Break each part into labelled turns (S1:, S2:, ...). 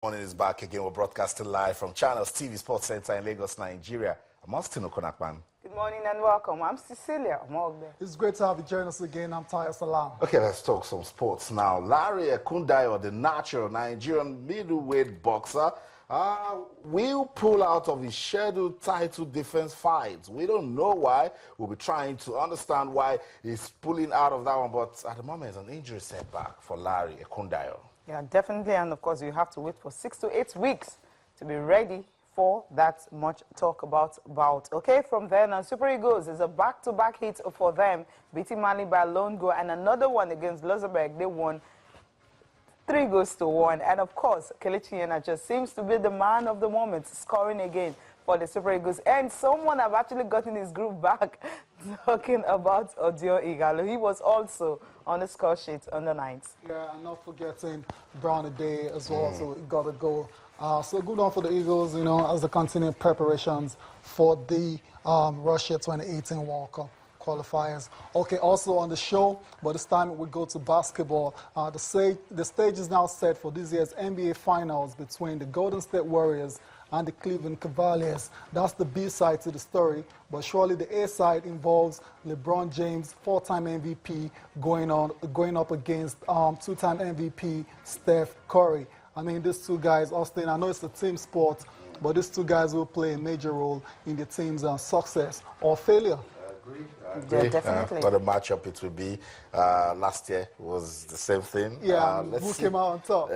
S1: Morning is back again. We're broadcasting live from Channels TV Sports Center in Lagos, Nigeria. I'm Austin Okonakpan.
S2: Good morning and welcome. I'm Cecilia Omogbe.
S3: It's great to have you join us again. I'm Tayo Salam.
S1: Okay, let's talk some sports now. Larry Ekundayo, the natural Nigerian middleweight boxer, will pull out of his scheduled title defense fights. We don't know why. We'll be trying to understand why he's pulling out of that one. But at the moment, it's an injury setback for Larry Ekundayo.
S2: Yeah, definitely. And of course, you have to wait for 6 to 8 weeks to be ready for that much talk about. Okay, from there now, Super Eagles is a back-to-back hit for them, beating Mali by a lone goal, and another one against Luxembourg. They won 3-1. And of course, Kelechi Iheanacho seems to be the man of the moment, scoring again for the Super Eagles. And someone have actually gotten his group back, talking about Odio Igalo. He was also on the score sheet on the 9th.
S3: Yeah, and not forgetting Brown Day as well, so he got a goal. So good on for the Eagles, you know, as they continue preparations for the Russia 2018 World Cup qualifiers. Okay, also on the show, but this time we go to basketball. The stage is now set for this year's NBA Finals between the Golden State Warriors and the Cleveland Cavaliers. That's the B side to the story, but surely the A side involves LeBron James, 4-time MVP, going up against two-time MVP Steph Curry. I mean, these two guys, Austin, I know it's a team sport, but these two guys will play a major role in the team's success or failure.
S1: I agree.
S2: Yeah, definitely.
S1: What a matchup it will be. Last year was the same thing.
S3: Yeah, who came out on top?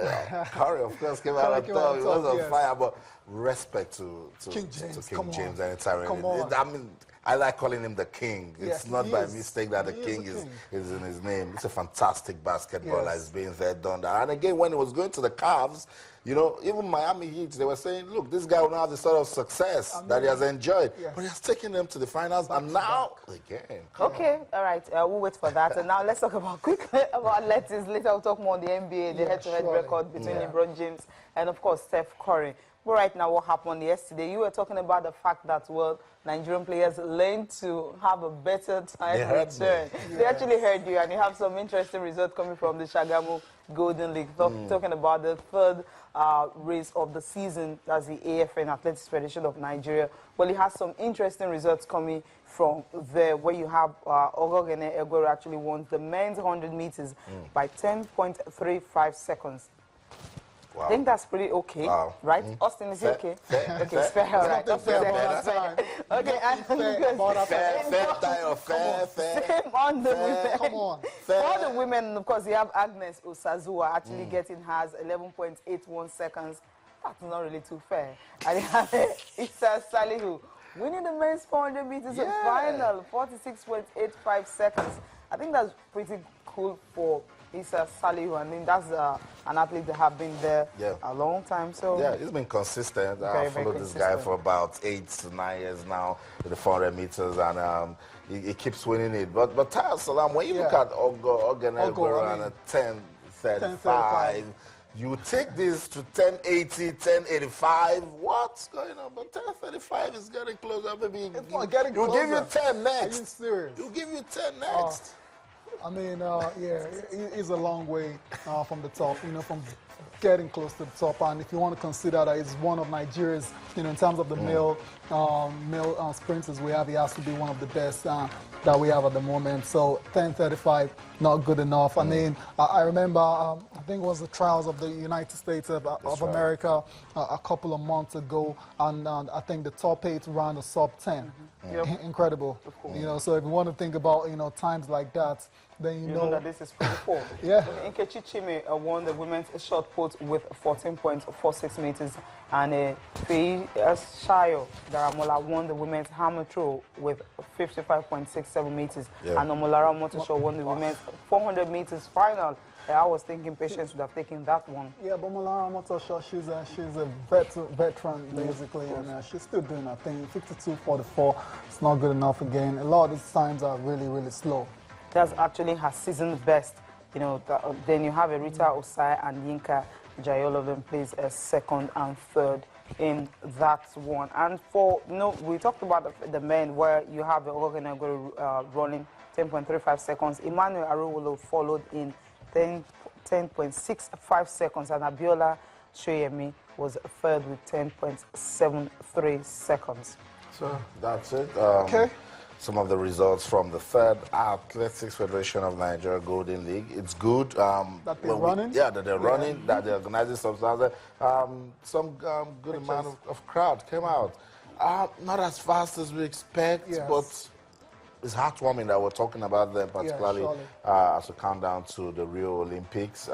S1: Curry, of course, came out on top. He was on fire, but respect to
S3: King James,
S1: anytime.
S3: Come on.
S1: I mean, I like calling him the king.
S3: Yes,
S1: it's not by mistake that the
S3: He
S1: king
S3: is
S1: in his name. It's a fantastic basketball that's being there, done that. And again, when he was going to the Cavs, you know, even Miami Heat, they were saying, look, this guy will not have the sort of success that he has enjoyed. Yes. But he has taken them to the finals, and now, again.
S2: Okay, all right, we'll wait for that. And now let's talk quickly about athletics. Later we'll talk more on the NBA, the head-to-head record between LeBron James and, of course, Steph Curry. But right now, what happened yesterday, you were talking about the fact that, well, Nigerian players learned to have a better time return. They actually heard you, and you have some interesting results coming from the Shagamu Golden League. Talking about the third race of the season, that's the AFN, Athletics Federation of Nigeria. Well, it has some interesting results coming from there, where you have Ogogene Egwero actually won the men's 100 meters by 10.35 seconds.
S1: Wow.
S2: I think that's pretty okay, right? Austin, is it okay?
S1: Fair.
S2: Okay, it's fair, all right. Okay, and same on the women.
S3: Come on.
S2: For the women, of course, you have Agnes Osazuwa actually getting hers 11.81 seconds. That's not really too fair. And you have Issa Salihu winning the men's 400 meters final, 46.85 seconds. I think that's pretty cool for Issa Salihu. I mean, that's an athlete that have been there a long time. So
S1: yeah, he's been consistent. I've followed this guy for about 8 to 9 years now with the 400 meters, and he keeps winning it. But Tayo Salam, when you look at Ogogene Egwero and a 10.35, you take this to 10.80, 10.85. What's going on? But 10.35 is getting closer. Maybe
S3: he'll
S1: give you 10 next.
S3: Are you serious?
S1: He'll give you 10 next.
S3: I mean, he's a long way from the top, you know, from getting close to the top. And if you want to consider that he's one of Nigeria's, you know, in terms of the male sprinters we have, he has to be one of the best that we have at the moment. So 10.35, not good enough. I mean, I remember, I think it was the trials of the United States of America a couple of months ago, and I think the top 8 ran a sub 10. Incredible. You know, so if you want to think about, you know, times like that, then you know
S2: that this is pretty cool. Nkechi Chime won the women's shot put with 14.46 meters, and Fei Shayo Daramola won the women's hammer throw with 55.67 meters, and Omolara Motosho won the women's 400 meters final. I was thinking Patience would have taken that one. Yeah, but Omolara Motosho, she's a veteran basically, and she's still doing her thing. 52.44, it's not good enough again. A lot of these times are really, really slow. That's actually her season best. You know, then you have Rita Osai and Yinka Jayoloven plays a second and third in that one. And for, you know, we talked about the men where you have Ogogene Egwero running 10.35 seconds. Emmanuel Arowolo followed in 10.65 seconds, and Abiola Chuyemi was third with 10.73 seconds.
S1: So that's it.
S3: Okay.
S1: Some of the results from the third Athletics Federation of Nigeria Golden League. It's good.
S3: That they're running?
S1: That they're running, that they're organizing some good amount of crowd came out. Not as fast as we expect, but it's heartwarming that we're talking about them, particularly as we count down to the Rio Olympics.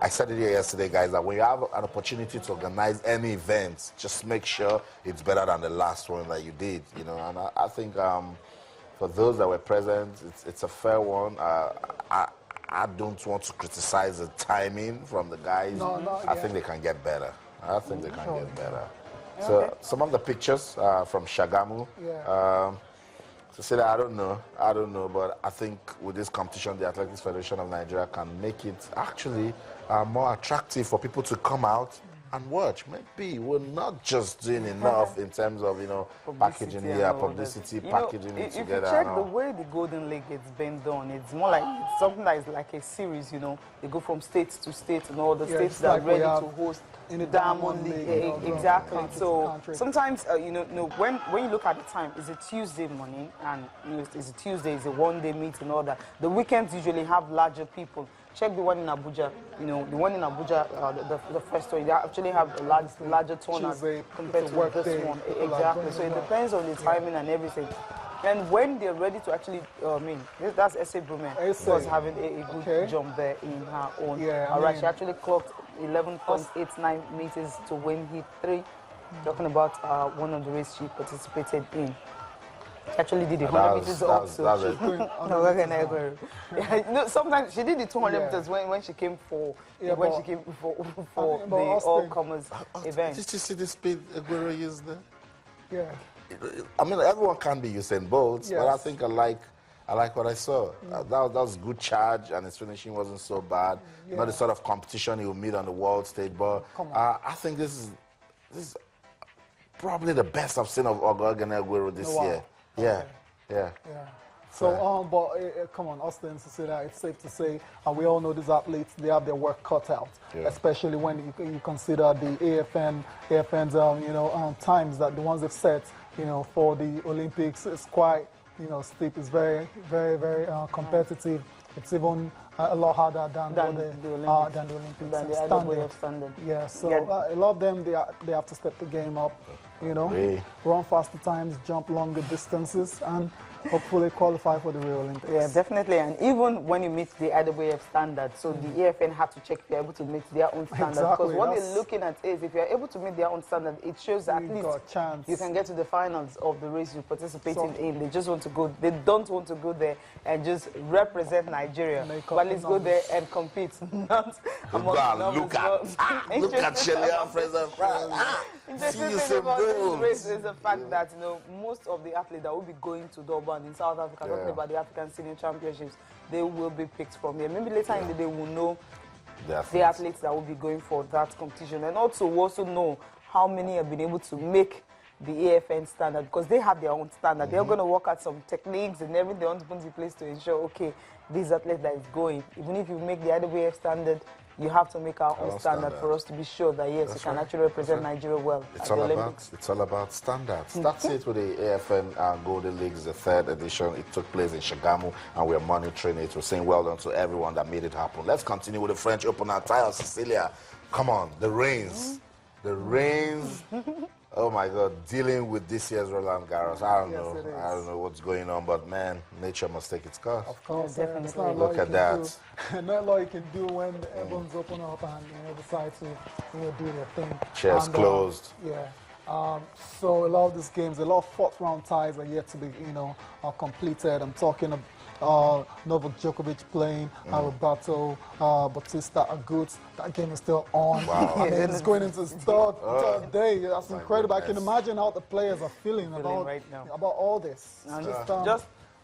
S1: I said it here yesterday, guys, that when you have an opportunity to organize any event, just make sure it's better than the last one that you did, you know. And I think for those that were present, it's a fair one. I don't want to criticize the timing from the guys. I think they can get better. I think they can get better. So some of the pictures from Shagamu. Cecilia, I don't know, but I think with this competition, the Athletics Federation of Nigeria can make it actually more attractive for people to come out and watch. Maybe we're not just doing enough in terms of, you know, packaging publicity, packaging it together.
S2: If you check the way the Golden League is being done, it's more like it's something that is like a series, you know. They go from state to state, and all the states that are ready to host
S3: in the
S2: Diamond League. Exactly. So sometimes, you know, when you look at the time, it's a Tuesday morning, and you know, it's a Tuesday, it's a one-day meet and all that. The weekends usually have larger people. Check the one in Abuja. You know, the one in Abuja, the first one, they actually have a larger turnout compared to this one. Exactly. So it depends on the timing and everything. And when they're ready to actually, that's Essay Brumen. Was having a good jump there in her own. Alright, she actually clocked 11.89 meters to win heat 3. Talking about one of the races she participated in. She actually did the 100 meters also. Sometimes she did the 200 meters when she came for the all-comers event.
S1: Did you see the speed Aguero used there?
S3: Yeah.
S1: I mean, everyone can't be Usain Bolt, but I think I like what I saw. That was good charge, and his finishing wasn't so bad. Not the sort of competition he will meet on the world stage, but I think this is probably the best I've seen of Aguero this year. Yeah.
S3: So, come on, Austin, to say that it's safe to say, and we all know these athletes, they have their work cut out, especially when you consider the AFN's, times that the ones they've set, you know, for the Olympics is quite, you know, steep. It's very, very, very competitive. It's even a lot harder than the Olympics.
S2: Than the other way of standard.
S3: Yeah, so a lot of them, they have to step the game up, you know, run faster times, jump longer distances, and hopefully qualify for the Rio Olympics.
S2: Yeah, definitely. And even when you meet the IWF standard, so the AFN have to check if you're able to meet their own standard.
S3: Exactly,
S2: because what they're looking at is if you're able to meet their own standard, it shows that at least you can get to the finals of the race you're participating in. They just want to go, they don't want to go there and just represent Nigeria. But at least go there and compete. Not
S1: look at Shelly Fraser.
S2: The thing about this race is the fact that, you know, most of the athletes that will be going to Durban in South Africa, talking about the African Senior Championships, they will be picked from here. Maybe later in the day we'll know the athletes that will be going for that competition. And also we'll also know how many have been able to make the AFN standard, because they have their own standard. They're going to work out some techniques and everything on the place to ensure, okay, this athlete that is going, even if you make the IWF standard, you have to make our own standard for us to be sure that, yes, you can actually represent Nigeria well at the Olympics.
S1: It's all about standards. That's it with the AFN Golden Leagues, the third edition. It took place in Shagamu, and we're monitoring it. We're saying well done to everyone that made it happen. Let's continue with the French Open at Tile, Cecilia. Come on, the rains. The rains. Oh my God, dealing with this year's Roland Garros. I don't know what's going on, but man, nature must take its course.
S3: Of course,
S2: definitely.
S1: Look at that.
S3: Not a lot you can do when everyone's open up and decide to do their thing.
S1: Chairs closed.
S3: So a lot of these games, a lot of fourth round ties are yet to be completed. I'm talking about Novak Djokovic playing Roberto Bautista Agut. That game is still on.
S1: Wow.
S3: And it's going into its third day. That's incredible. I can imagine how the players are feeling about all this.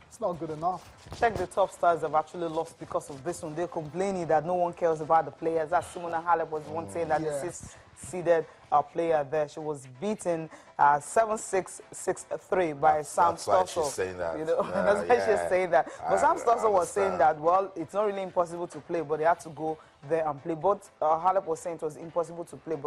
S3: It's not good enough.
S2: Check the top stars have actually lost because of this one. They're complaining that no one cares about the players. That's Simona Halep was one saying that the sixth-seeded player there. She was beaten 7-6, 6-3 by Sam Stosur.
S1: That's why she's saying that.
S2: You know, that's why she's saying that. But Sam Stosur was saying that, well, it's not really impossible to play, but they had to go there and play. But Halep was saying it was impossible to play, but